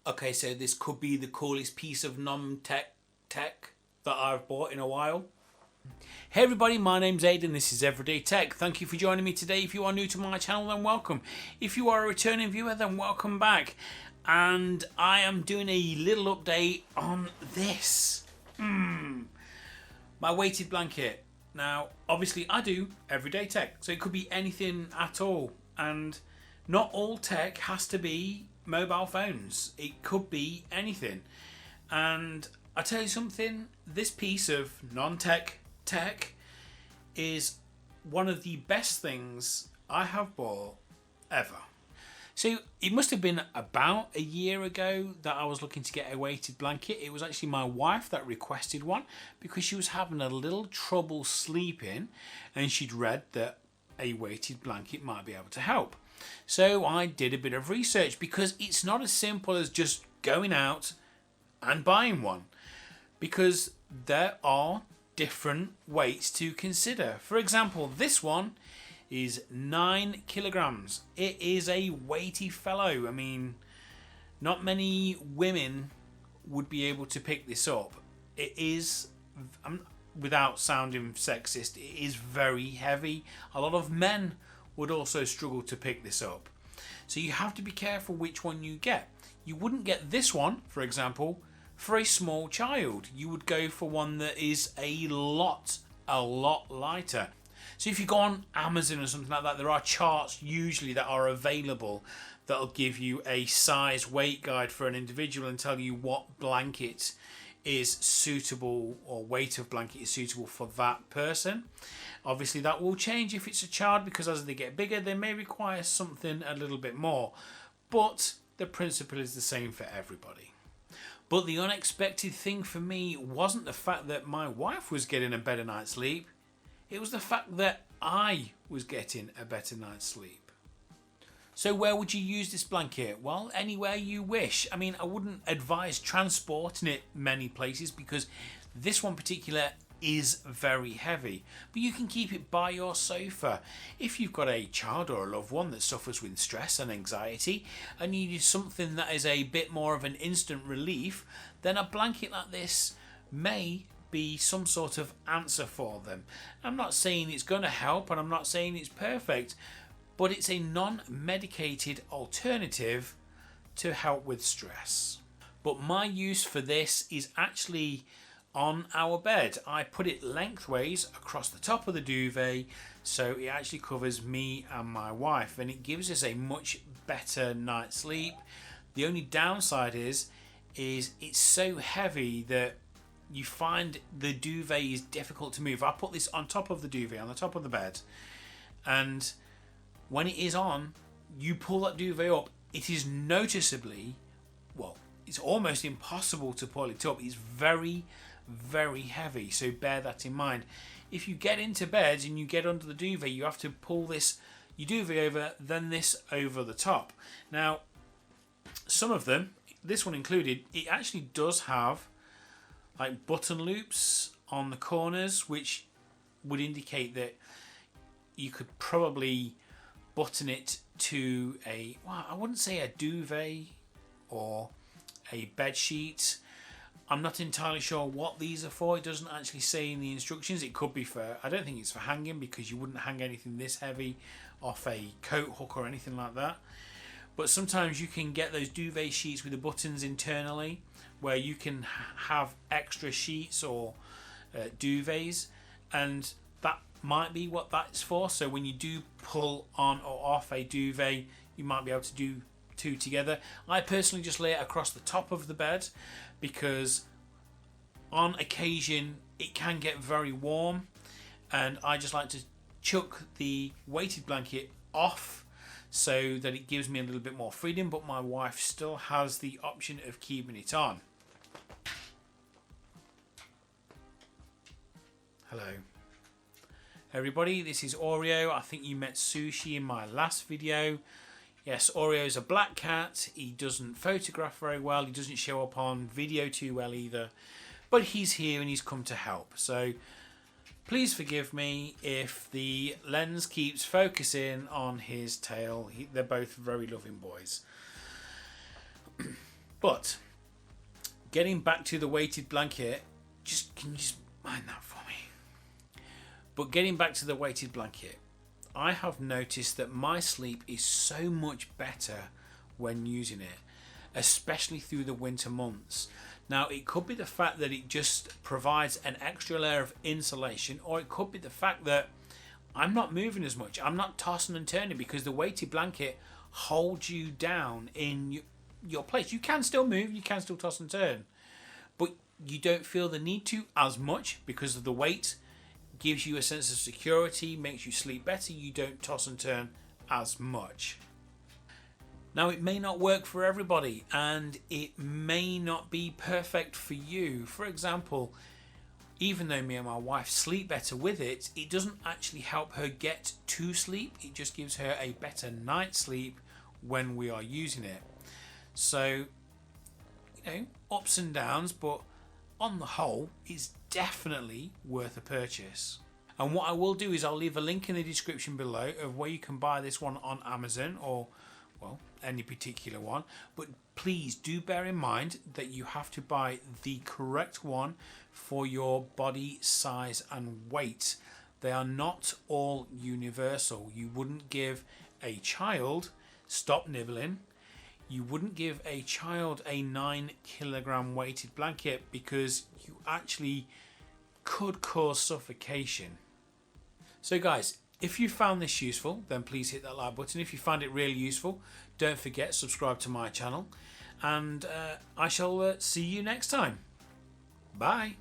Okay, so this could be the coolest piece of non-tech that I've bought in a while. Hey everybody, my name's Aidan, this is Everyday Tech. Thank you for joining me today. If you are new to my channel, then welcome. If you are a returning viewer, then welcome back. And I am doing a little update on this. My weighted blanket. Now, obviously I do everyday tech, so it could be anything at all. And not all tech has to be mobile phones. It could be anything. And I tell you something, this piece of non-tech tech is one of the best things I have bought ever. So it must have been about a year ago that I was looking to get a weighted blanket. It was actually my wife that requested one because she was having a little trouble sleeping and she'd read that a weighted blanket might be able to help. So I did a bit of research because it's not as simple as just going out and buying one, because there are different weights to consider. For example, this one is 9 kilograms. It is a weighty fellow. I mean, not many women would be able to pick this up. It is, without sounding sexist, it is very heavy. A lot of men would also struggle to pick this up. So you have to be careful which one you get. You wouldn't get this one, for example, for a small child. You would go for one that is a lot lighter. So if you go on Amazon or something like that, there are charts usually that are available that'll give you a size weight guide for an individual and tell you what blanket is suitable, or weight of blanket is suitable for that person. Obviously that will change if it's a child, because as they get bigger they may require something a little bit more, but the principle is the same for everybody. But the unexpected thing for me wasn't the fact that my wife was getting a better night's sleep, it was the fact that I was getting a better night's sleep. So where would you use this blanket? Well, anywhere you wish. I mean, I wouldn't advise transporting it many places because this one particular is very heavy, but you can keep it by your sofa. If you've got a child or a loved one that suffers with stress and anxiety and you need something that is a bit more of an instant relief, then a blanket like this may be some sort of answer for them. I'm not saying it's going to help and I'm not saying it's perfect, but it's a non-medicated alternative to help with stress. But my use for this is actually on our bed. I put it lengthways across the top of the duvet, so it actually covers me and my wife, and it gives us a much better night's sleep. The only downside is it's so heavy that you find the duvet is difficult to move. I put this on top of the duvet, on the top of the bed, and when it is on, you pull that duvet up, it is noticeably, well, it's almost impossible to pull it up. It's very heavy, so bear that in mind. If you get into bed and you get under the duvet, you have to pull this, your duvet over, then this over the top. Now, some of them, this one included, it actually does have like button loops on the corners, which would indicate that you could probably button it to a, well, I wouldn't say a duvet or a bed sheet. I'm not entirely sure what these are for. It doesn't actually say in the instructions. It could be for, I don't think it's for hanging, because you wouldn't hang anything this heavy off a coat hook or anything like that. But sometimes you can get those duvet sheets with the buttons internally, where you can have extra sheets or duvets, and that might be what that's for. So when you do pull on or off a duvet, you might be able to do two together. I personally just lay it across the top of the bed because on occasion it can get very warm, and I just like to chuck the weighted blanket off so that it gives me a little bit more freedom, but my wife still has the option of keeping it on. Hello everybody, this is Oreo. I think you met Sushi in my last video. Yes, Oreo's a black cat. He doesn't photograph very well. He doesn't show up on video too well either. But he's here and he's come to help. So please forgive me if the lens keeps focusing on his tail. They're both very loving boys. But getting back to the weighted blanket, can you just mind that for me? But getting back to the weighted blanket, I have noticed that my sleep is so much better when using it, especially through the winter months. Now, it could be the fact that it just provides an extra layer of insulation, or it could be the fact that I'm not moving as much. I'm not tossing and turning because the weighted blanket holds you down in your place. You can still move, you can still toss and turn, but you don't feel the need to as much because of the weight. Gives you a sense of security, makes you sleep better. You don't toss and turn as much. Now, it may not work for everybody and it may not be perfect for you. For example, even though me and my wife sleep better with it, it doesn't actually help her get to sleep. It just gives her a better night's sleep when we are using it. So, ups and downs, but on the whole, it's definitely worth a purchase. And what I will do is I'll leave a link in the description below of where you can buy this one on Amazon or, well, any particular one. But please do bear in mind that you have to buy the correct one for your body size and weight. They are not all universal. You wouldn't give a child, stop nibbling, you wouldn't give a child a 9 kilogram weighted blanket because you actually could cause suffocation. So guys, if you found this useful, then please hit that like button. If you found it really useful, don't forget subscribe to my channel, and I shall see you next time. Bye.